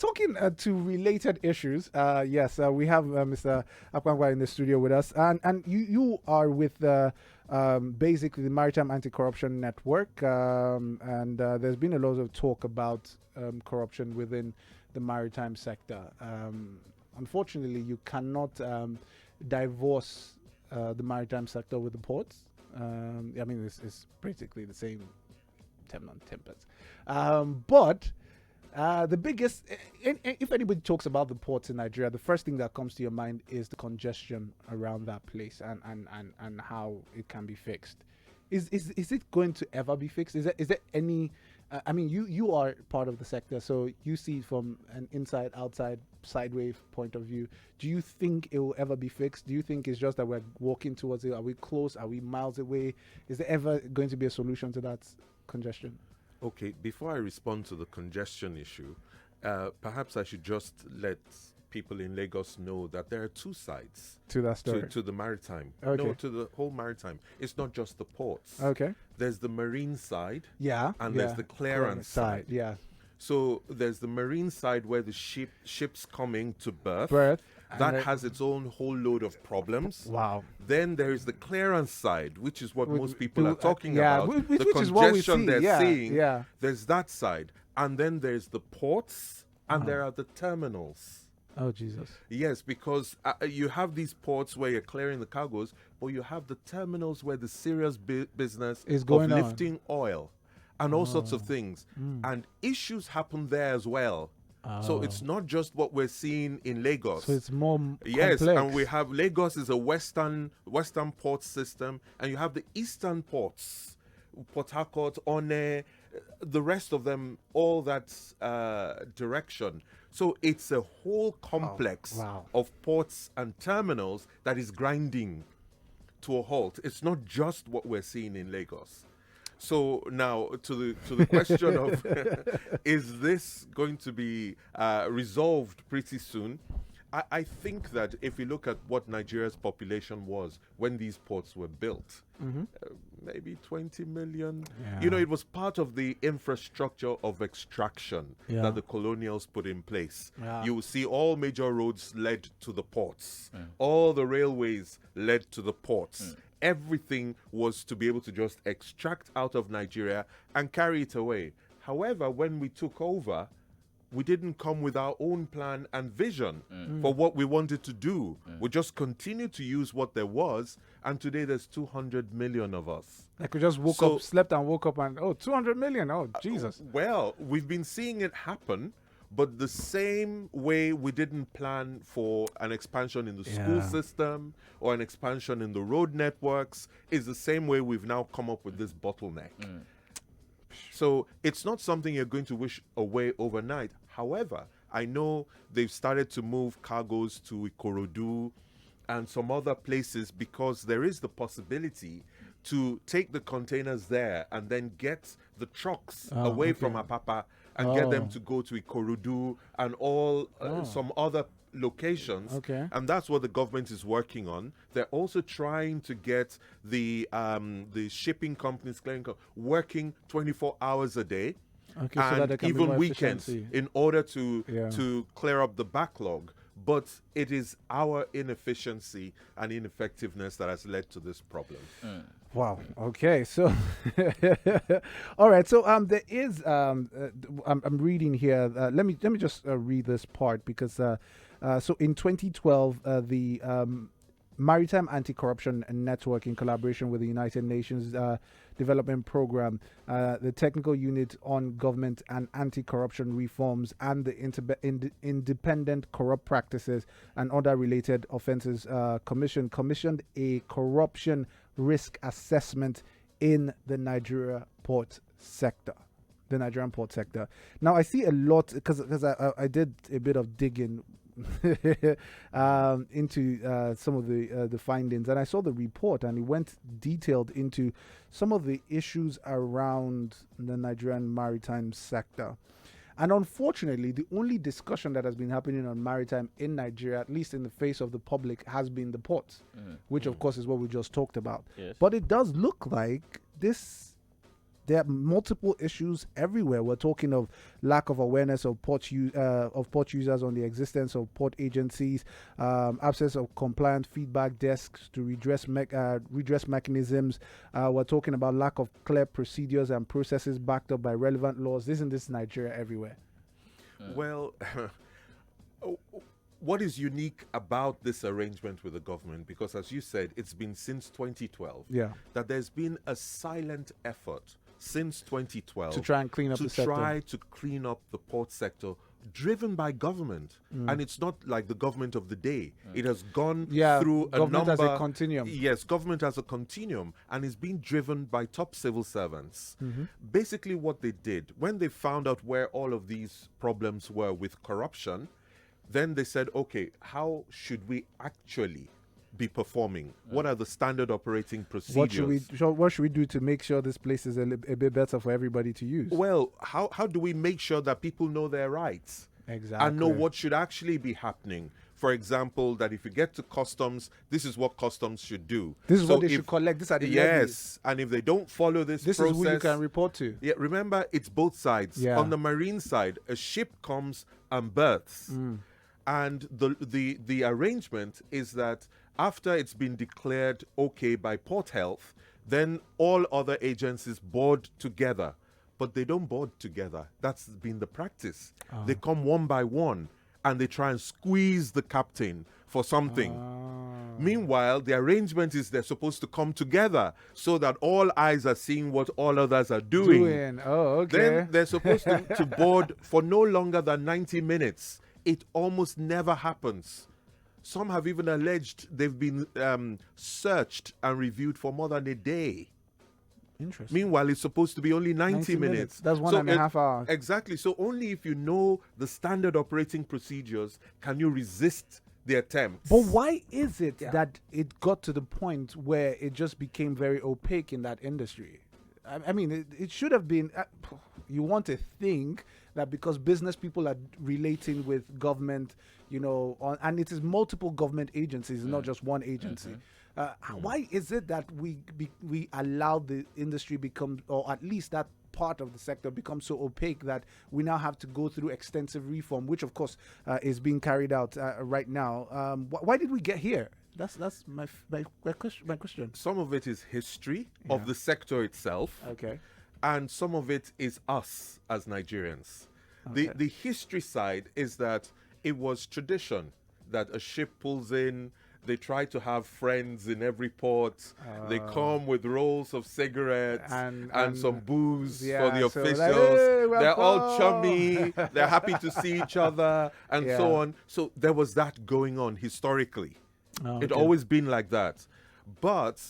talking to related issues, yes, we have Mr. Akwangwa in the studio with us, and you are with basically the Maritime Anti-Corruption Network, and there's been a lot of talk about corruption within the maritime sector. Unfortunately, you cannot divorce the maritime sector with the ports. I mean, it's basically the same templates, but the biggest, if anybody talks about the ports in Nigeria, the first thing that comes to your mind is the congestion around that place and how it can be fixed. Is it going to ever be fixed? Is there any? I mean, you are part of the sector, so you see it from an inside, outside, sideways point of view. Do you think it will ever be fixed? Do you think it's just that we're walking towards it? Are we close? Are we miles away? Is there ever going to be a solution to that congestion? Okay, before I respond to the congestion issue, perhaps I should just let people in Lagos know that there are two sides To that story. to the maritime. Okay. No, to the whole maritime. It's not just the ports. Okay. There's the marine side Yeah. and yeah. there's the clearance side. Yeah. So there's the marine side where the ships coming to berth. Berth. That and has its own whole load of problems. wow. Then there is the clearance side, which is what With- most people are talking yeah, about. which The is what we congestion see. they're Yeah, seeing. yeah. There's that side. And then there's the ports and Uh-huh. there are the terminals. Oh Jesus. Yes, because you have these ports where you're clearing the cargoes, but you have the terminals where the serious business Is going of on. lifting oil and all sorts of Oh. things. Mm. And issues happen there as well. So it's not just what we're seeing in Lagos. So it's more Yes, complex. and we have Lagos is a western port system, and you have the eastern ports, Port Harcourt, One, the rest of them, all that direction. So it's a whole complex wow. of ports and terminals that is grinding to a halt. It's not just what we're seeing in Lagos. So now to the question of is this going to be resolved pretty soon? I think that if you look at what Nigeria's population was when these ports were built, maybe 20 million. Yeah. You know, it was part of the infrastructure of extraction Yeah. that the colonials put in place. Yeah. You will see all major roads led to the ports. All the railways led to the ports. Everything was to be able to just extract out of Nigeria and carry it away. However, when we took over, we didn't come with our own plan and vision for what we wanted to do. We just continued to use what there was, and today there's 200 million of us. Like we just slept and woke up and 200 million. Oh Jesus. Well, we've been seeing it happen, but the same way we didn't plan for an expansion in the school Yeah. system or an expansion in the road networks is the same way we've now come up with this bottleneck. So it's not something you're going to wish away overnight. However, I know they've started to move cargoes to Ikorodu and some other places because there is the possibility to take the containers there and then get the trucks away from Apapa and get them to go to Ikorodu and all some other locations. Okay. And that's what the government is working on. They're also trying to get the shipping companies, working 24 hours a day. Okay, so that there And can be even more weekends efficiency. in order to Yeah. to clear up the backlog. But it is our inefficiency and ineffectiveness that has led to this problem. Wow. Okay. So, all right. So, there is. I'm reading here. Let me just read this part because. So in 2012, the Maritime Anti-Corruption Network, in collaboration with the United Nations Development Program, the Technical Unit on Government and Anti-Corruption Reforms, and the Independent Corrupt Practices and Other Related Offences commissioned a corruption risk assessment in the Nigerian port sector. Now I see a lot because I did a bit of digging into some of the findings, and I saw the report, and it went detailed into some of the issues around the Nigerian maritime sector. And unfortunately, the only discussion that has been happening on maritime in Nigeria, at least in the face of the public, has been the ports, which of course is what we just talked about. Yes. But it does look like this there are multiple issues everywhere. We're talking of lack of awareness of port users on the existence of port agencies, absence of compliant feedback desks to redress mechanisms. We're talking about lack of clear procedures and processes backed up by relevant laws. Isn't this Nigeria everywhere? Well, what is unique about this arrangement with the government, because as you said, it's been since 2012, that there's been a silent effort since 2012 to try and clean up the sector. To try to clean up the port sector, driven by government. And it's not like the government of the day. It has gone through a number... Government as a continuum. Yes, government as a continuum, and is being driven by top civil servants. Basically what they did, when they found out where all of these problems were with corruption, then they said, okay, how should we actually be performing? What are the standard operating procedures? What should we do to make sure this place is a bit better for everybody to use? Well, how do we make sure that people know their rights? Exactly. And know what should actually be happening? For example, that if you get to customs, this is what customs should do. This is what they should collect. These are the levies. And if they don't follow this process... This is who you can report to. Yeah, remember, it's both sides. Yeah. On the marine side, a ship comes and berths. And the arrangement is that after it's been declared okay by Port Health, then all other agencies board together. But they don't board together. That's been the practice. They come one by one and they try and squeeze the captain for something. Meanwhile, the arrangement is they're supposed to come together so that all eyes are seeing what all others are doing. Oh, okay. Then they're supposed to board for no longer than 90 minutes. It almost never happens. Some have even alleged they've been searched and reviewed for more than a day. Interesting. Meanwhile, it's supposed to be only 90 minutes. That's 1.5 hours. Exactly. So only if you know the standard operating procedures can you resist the attempts. But why is it that it got to the point where it just became very opaque in that industry? I mean, it should have been... you want to think that because business people are relating with government, and it is multiple government agencies, not just one agency. Why is it that we allow the industry become, or at least that part of the sector become so opaque that we now have to go through extensive reform, which of course is being carried out right now? Why did we get here? That's my question. Some of it is history of the sector itself. Okay. And some of it is us as Nigerians. Okay. The history side is that it was tradition that a ship pulls in, they try to have friends in every port. They come with rolls of cigarettes and some booze for the officials. Like, hey, they're all chummy. They're happy to see each other and so on. So there was that going on historically. It always been like that. But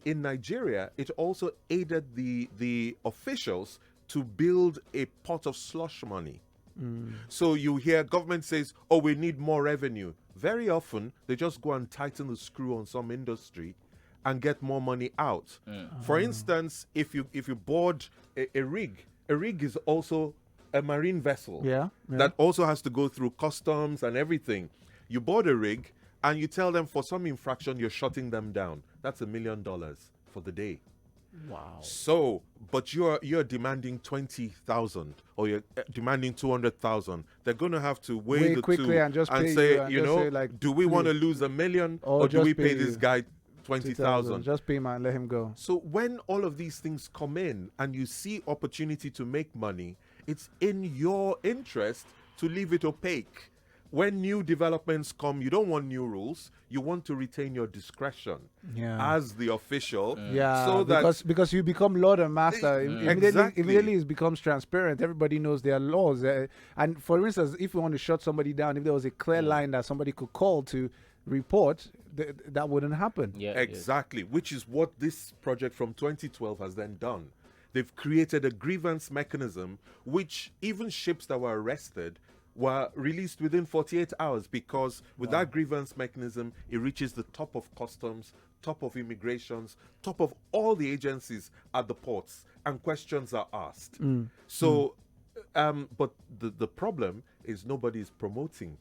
in Nigeria, it also aided the officials to build a pot of slush money. So you hear government says, oh, we need more revenue. Very often, they just go and tighten the screw on some industry and get more money out. For instance, if you board a rig is also a marine vessel that also has to go through customs and everything. You board a rig and you tell them for some infraction, you're shutting them down. That's $1 million for the day. Wow. So, but you're demanding 20,000 or you're demanding 200,000. They're going to have to weigh the two and say, do we want to please. lose $1 million or do we pay this guy 20,000? Just pay him and let him go. So when all of these things come in and you see opportunity to make money, it's in your interest to leave it opaque. When new developments come, you don't want new rules. You want to retain your discretion as the official. So that because you become lord and master. Immediately it becomes transparent. Everybody knows their laws. And for instance, if we want to shut somebody down, if there was a clear line that somebody could call to report, that wouldn't happen. Exactly, which is what this project from 2012 has then done. They've created a grievance mechanism, which even ships that were arrested were released within 48 hours because with that grievance mechanism, it reaches the top of customs, top of immigrations, top of all the agencies at the ports, and questions are asked. So, but the problem is nobody's promoting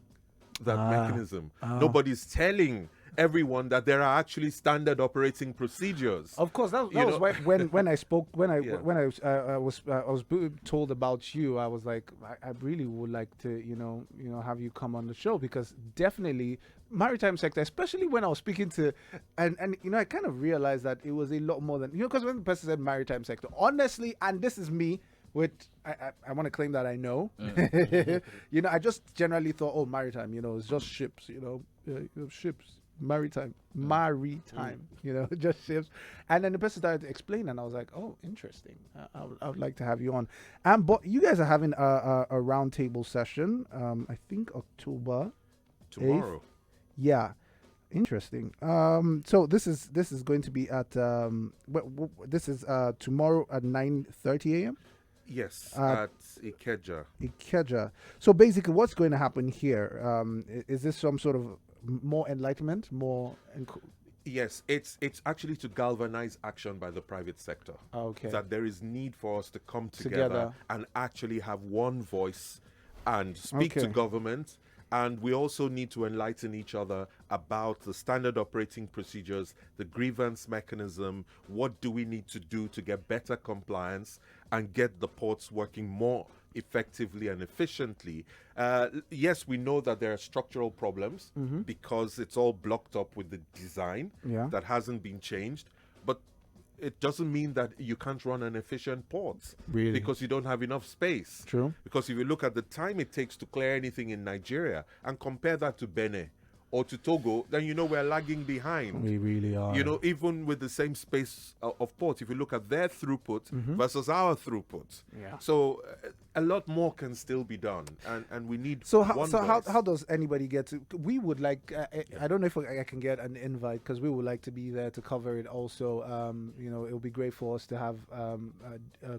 that mechanism. Nobody's telling everyone that there are actually standard operating procedures. Of course, that You was know? why when I spoke Yeah. when I was told about you, I was like, I really would like to have you come on the show, because definitely maritime sector, especially when I was speaking to, and I kind of realized that it was a lot more than, because when the person said maritime sector, honestly, and this is me. Which I want to claim that I know. I just generally thought, oh, maritime, it's just ships, ships, maritime, just ships. And then the person started to explain, and I was like, oh, interesting. I would like to have you on. But you guys are having a roundtable session, I think October 8th. Tomorrow. Yeah. Interesting. So this is going to be at this is tomorrow at 9:30 a.m. Yes, at Ikeja. Ikeja. So basically, what's going to happen here? Is this some sort of more enlightenment, more? Yes, it's actually to galvanize action by the private sector. Okay. That there is need for us to come together and actually have one voice and speak to government. And we also need to enlighten each other about the standard operating procedures, the grievance mechanism, what do we need to do to get better compliance and get the ports working more effectively and efficiently. Yes, we know that there are structural problems because it's all blocked up with the design that hasn't been changed. But it doesn't mean that you can't run an efficient port because you don't have enough space. True. Because if you look at the time it takes to clear anything in Nigeria and compare that to Benin or to Togo, then we're lagging behind. We really are. Even with the same space of port, if you look at their throughput versus our throughput. Yeah. So a lot more can still be done, and we need how does anybody get to? We would like. I don't know if I can get an invite, because we would like to be there to cover it. Also, it would be great for us to have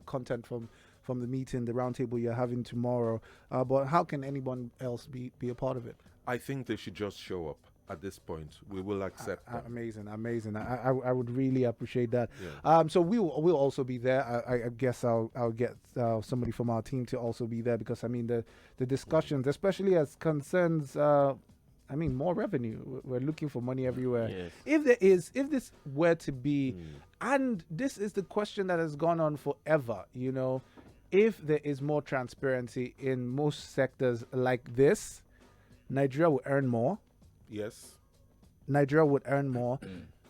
content from the meeting, the roundtable you're having tomorrow. But how can anyone else be a part of it? I think they should just show up. At this point, we will accept that. Amazing. I would really appreciate that. Yeah. So we'll also be there. I guess I'll get somebody from our team to also be there, because the discussions, especially as concerns, more revenue. We're looking for money everywhere. Yes. If this were to be, and this is the question that has gone on forever, if there is more transparency in most sectors like this, Nigeria will earn more. Yes. Nigeria would earn more.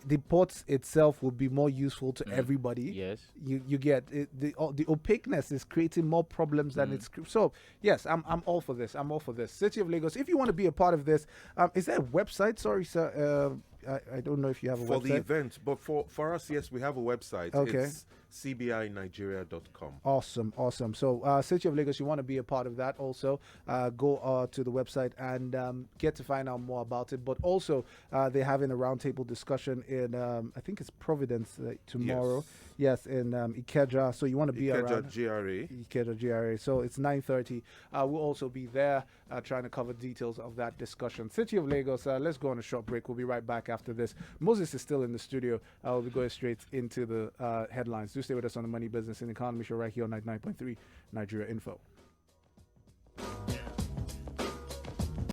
The ports itself would be more useful to everybody. Yes. You get it, the opaqueness is creating more problems than it's. So yes, I'm all for this. I'm all for this. City of Lagos, if you want to be a part of this, is there a website? Sorry, sir. I don't know if you have a website. For the event, but for us, yes, we have a website. Okay. It's cbinigeria.com. Awesome. So City of Lagos, you want to be a part of that also, go to the website and get to find out more about it. But also they're having a roundtable discussion in I think it's Providence tomorrow. Yes, in Ikeja. So you want to be around Ikeja GRA. So it's 9:30. We'll also be there trying to cover details of that discussion. City of Lagos, let's go on a short break. We'll be right back after this. Moses is still in the studio. We'll be going straight into the headlines. Do stay with us on the Money Business and Economy Show right here on 99.3 Nigeria Info.